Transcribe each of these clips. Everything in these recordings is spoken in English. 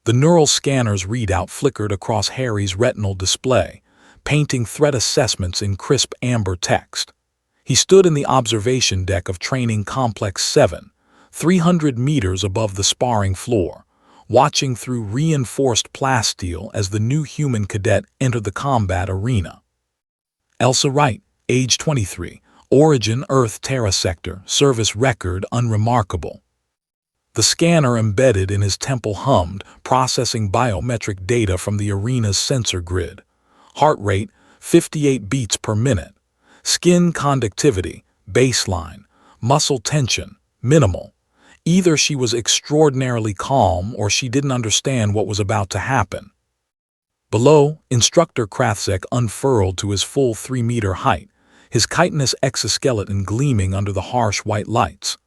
The neural scanner's readout flickered across Harry's retinal display, painting threat assessments in crisp amber text. He stood in the observation deck of Training Complex 7, 300 meters above the sparring floor, watching through reinforced plasteel as the new human cadet entered the combat arena. Elsa Wright, age 23, origin Earth Terra sector, service record unremarkable. The scanner embedded in his temple hummed, processing biometric data from the arena's sensor grid. Heart rate, 58 beats per minute. Skin conductivity, baseline. Muscle tension, minimal. Either she was extraordinarily calm or she didn't understand what was about to happen. Below, Instructor Krathzek unfurled to his full 3-meter height, his chitinous exoskeleton gleaming under the harsh white lights.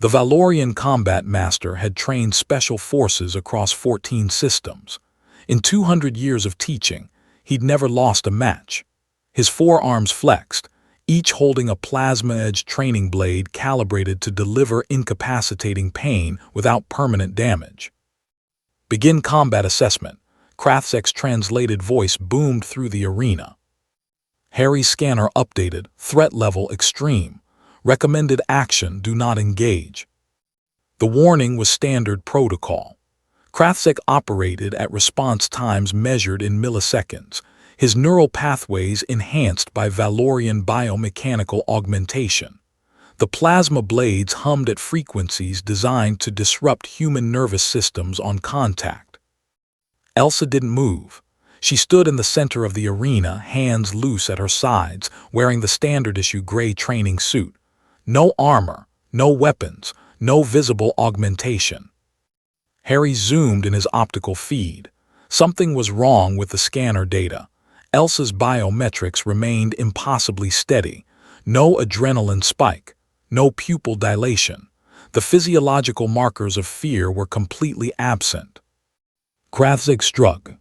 The Valorian combat master had trained special forces across 14 systems. In 200 years of teaching, he'd never lost a match. His forearms flexed, each holding a plasma-edged training blade calibrated to deliver incapacitating pain without permanent damage. Begin combat assessment. Krathzek's translated voice boomed through the arena. Harry's scanner updated, threat level extreme. Recommended action, do not engage. The warning was standard protocol. Krathzek operated at response times measured in milliseconds, his neural pathways enhanced by Valorian biomechanical augmentation. The plasma blades hummed at frequencies designed to disrupt human nervous systems on contact. Elsa didn't move. She stood in the center of the arena, hands loose at her sides, wearing the standard-issue gray training suit. No armor, no weapons, no visible augmentation. Harry zoomed in his optical feed. Something was wrong with the scanner data. Elsa's biometrics remained impossibly steady. No adrenaline spike, no pupil dilation. The physiological markers of fear were completely absent. Krathzek struck.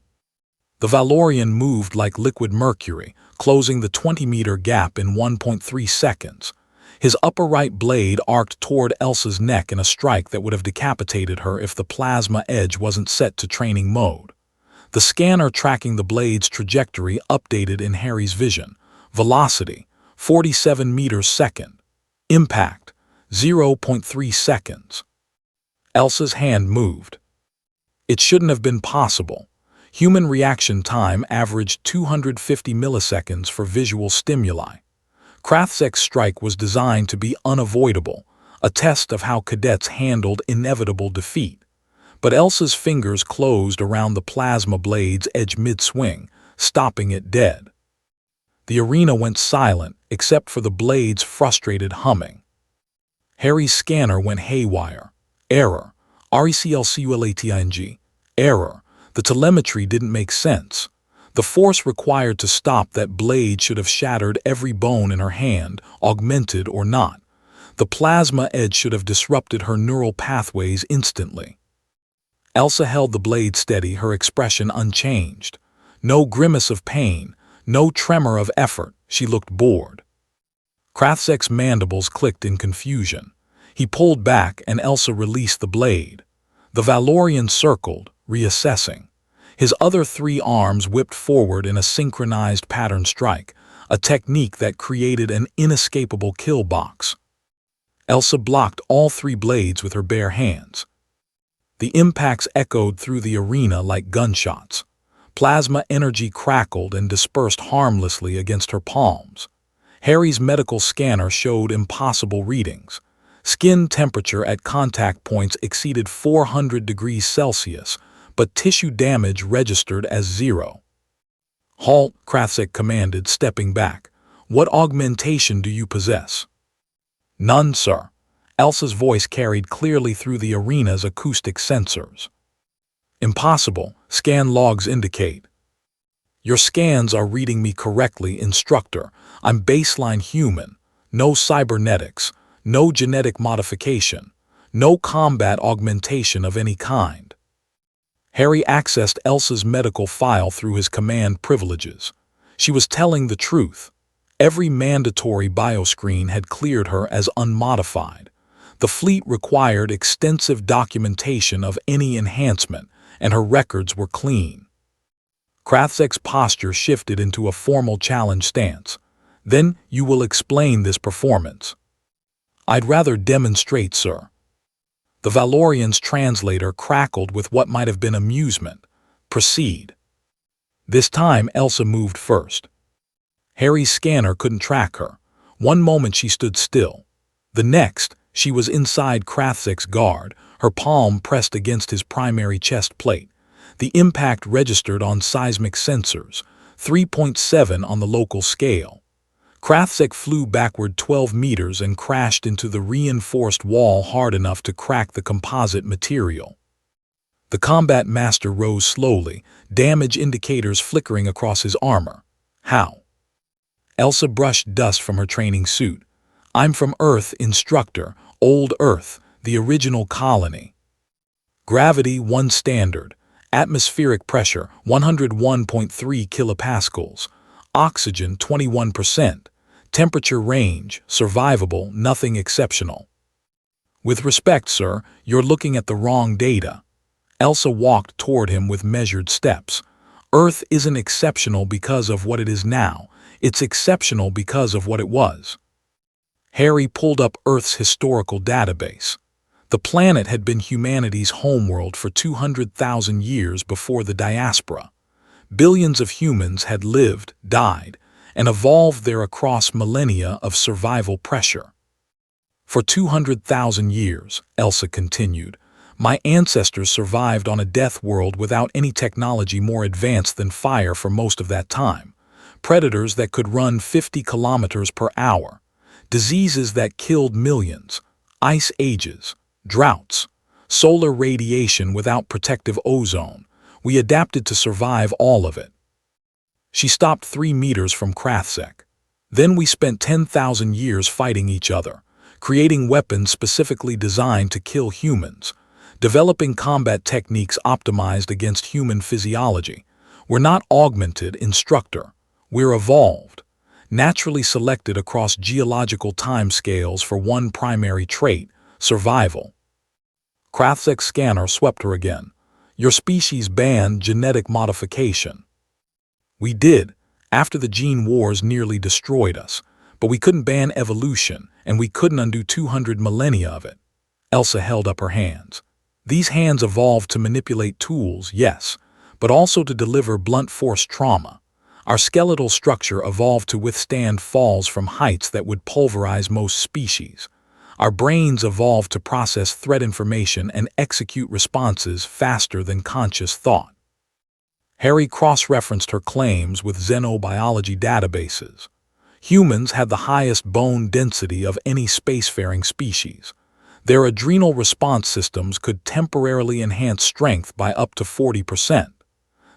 The Valorian moved like liquid mercury, closing the 20-meter gap in 1.3 seconds. His upper right blade arced toward Elsa's neck in a strike that would have decapitated her if the plasma edge wasn't set to training mode. The scanner tracking the blade's trajectory updated in Harry's vision. Velocity, 47 meters second. Impact, 0.3 seconds. Elsa's hand moved. It shouldn't have been possible. Human reaction time averaged 250 milliseconds for visual stimuli. Krathzek's strike was designed to be unavoidable, a test of how cadets handled inevitable defeat. But Elsa's fingers closed around the plasma blade's edge mid-swing, stopping it dead. The arena went silent, except for the blade's frustrated humming. Harry's scanner went haywire. Error. RECLCULATING. Error. The telemetry didn't make sense. The force required to stop that blade should have shattered every bone in her hand, augmented or not. The plasma edge should have disrupted her neural pathways instantly. Elsa held the blade steady, her expression unchanged. No grimace of pain, no tremor of effort. She looked bored. Krathzek's mandibles clicked in confusion. He pulled back and Elsa released the blade. The Valorian circled, reassessing. His other 3 arms whipped forward in a synchronized pattern strike, a technique that created an inescapable kill box. Elsa blocked all 3 blades with her bare hands. The impacts echoed through the arena like gunshots. Plasma energy crackled and dispersed harmlessly against her palms. Harry's medical scanner showed impossible readings. Skin temperature at contact points exceeded 400 degrees Celsius, but tissue damage registered as 0. "Halt," Krathzek commanded, stepping back. "What augmentation do you possess?" "None, sir." Elsa's voice carried clearly through the arena's acoustic sensors. "Impossible. Scan logs indicate." "Your scans are reading me correctly, Instructor. I'm baseline human. No cybernetics. No genetic modification. No combat augmentation of any kind." Harry accessed Elsa's medical file through his command privileges. She was telling the truth. Every mandatory bioscreen had cleared her as unmodified. The fleet required extensive documentation of any enhancement, and her records were clean. Krathzek's posture shifted into a formal challenge stance. Then you will explain this performance. I'd rather demonstrate, sir. The Valorian's translator crackled with what might have been amusement. Proceed. This time Elsa moved first. Harry's scanner couldn't track her. One moment she stood still. The next, she was inside Krathzek's guard, her palm pressed against his primary chest plate. The impact registered on seismic sensors, 3.7 on the local scale. Krathzek flew backward 12 meters and crashed into the reinforced wall hard enough to crack the composite material. The combat master rose slowly, damage indicators flickering across his armor. How? Elsa brushed dust from her training suit. I'm from Earth, instructor, Old Earth, the original colony. Gravity 1 standard. Atmospheric pressure 101.3 kilopascals. Oxygen 21%. Temperature range, survivable, nothing exceptional. With respect, sir, you're looking at the wrong data. Elsa walked toward him with measured steps. Earth isn't exceptional because of what it is now. It's exceptional because of what it was. Harry pulled up Earth's historical database. The planet had been humanity's homeworld for 200,000 years before the diaspora. Billions of humans had lived, died, and evolved there across millennia of survival pressure. For 200,000 years, Elsa continued, my ancestors survived on a death world without any technology more advanced than fire for most of that time. Predators that could run 50 kilometers per hour. Diseases that killed millions. Ice ages. Droughts. Solar radiation without protective ozone. We adapted to survive all of it. She stopped 3 meters from Krathzek. Then we spent 10,000 years fighting each other, creating weapons specifically designed to kill humans, developing combat techniques optimized against human physiology. We're not augmented, instructor. We're evolved, naturally selected across geological timescales for one primary trait, survival. Krathzek's scanner swept her again. Your species banned genetic modification. We did, after the gene wars nearly destroyed us, but we couldn't ban evolution, and we couldn't undo 200 millennia of it. Elsa held up her hands. These hands evolved to manipulate tools, yes, but also to deliver blunt force trauma. Our skeletal structure evolved to withstand falls from heights that would pulverize most species. Our brains evolved to process threat information and execute responses faster than conscious thought. Harry cross-referenced her claims with xenobiology databases. Humans had the highest bone density of any spacefaring species. Their adrenal response systems could temporarily enhance strength by up to 40%.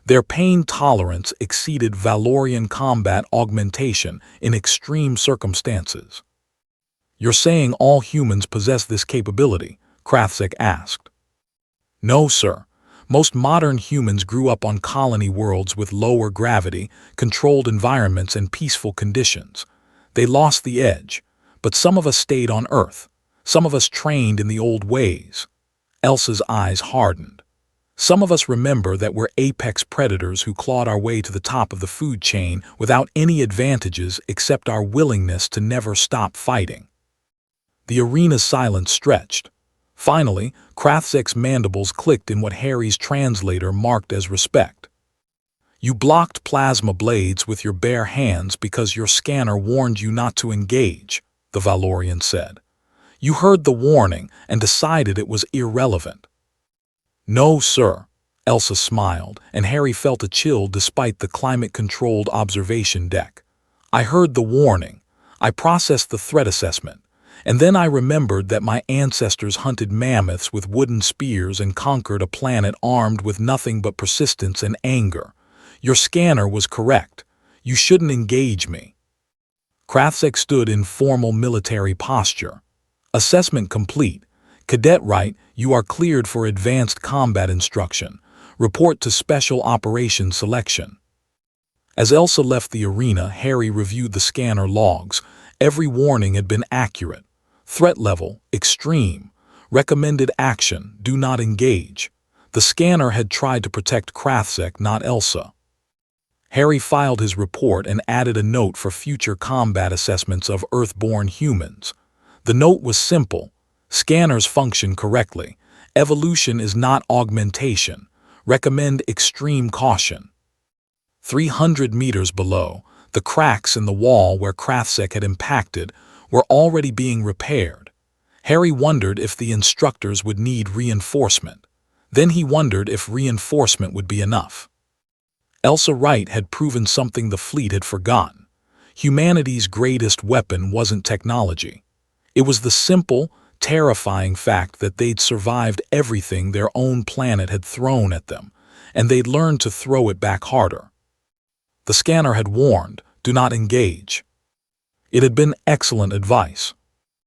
Their pain tolerance exceeded Valorian combat augmentation in extreme circumstances. You're saying all humans possess this capability? Krathzek asked. No, sir. Most modern humans grew up on colony worlds with lower gravity, controlled environments, and peaceful conditions. They lost the edge, but some of us stayed on Earth. Some of us trained in the old ways. Elsa's eyes hardened. Some of us remember that we're apex predators who clawed our way to the top of the food chain without any advantages except our willingness to never stop fighting. The arena's silence stretched. Finally, Krathzek's mandibles clicked in what Harry's translator marked as respect. You blocked plasma blades with your bare hands because your scanner warned you not to engage, the Valorian said. You heard the warning and decided it was irrelevant. No, sir, Elsa smiled, and Harry felt a chill despite the climate-controlled observation deck. I heard the warning. I processed the threat assessment. And then I remembered that my ancestors hunted mammoths with wooden spears and conquered a planet armed with nothing but persistence and anger. Your scanner was correct. You shouldn't engage me. Krathzek stood in formal military posture. Assessment complete. Cadet Wright, you are cleared for advanced combat instruction. Report to Special Operations Selection. As Elsa left the arena, Harry reviewed the scanner logs. Every warning had been accurate. Threat level, extreme. Recommended action, do not engage. The scanner had tried to protect Krathzek, not Elsa. Harry filed his report and added a note for future combat assessments of Earth-born humans. The note was simple. Scanners function correctly. Evolution is not augmentation. Recommend extreme caution. 300 meters below, the cracks in the wall where Krathzek had impacted were already being repaired. Harry wondered if the instructors would need reinforcement. Then he wondered if reinforcement would be enough. Elsa Wright had proven something the fleet had forgotten. Humanity's greatest weapon wasn't technology. It was the simple, terrifying fact that they'd survived everything their own planet had thrown at them, and they'd learned to throw it back harder. The scanner had warned, "Do not engage." It had been excellent advice.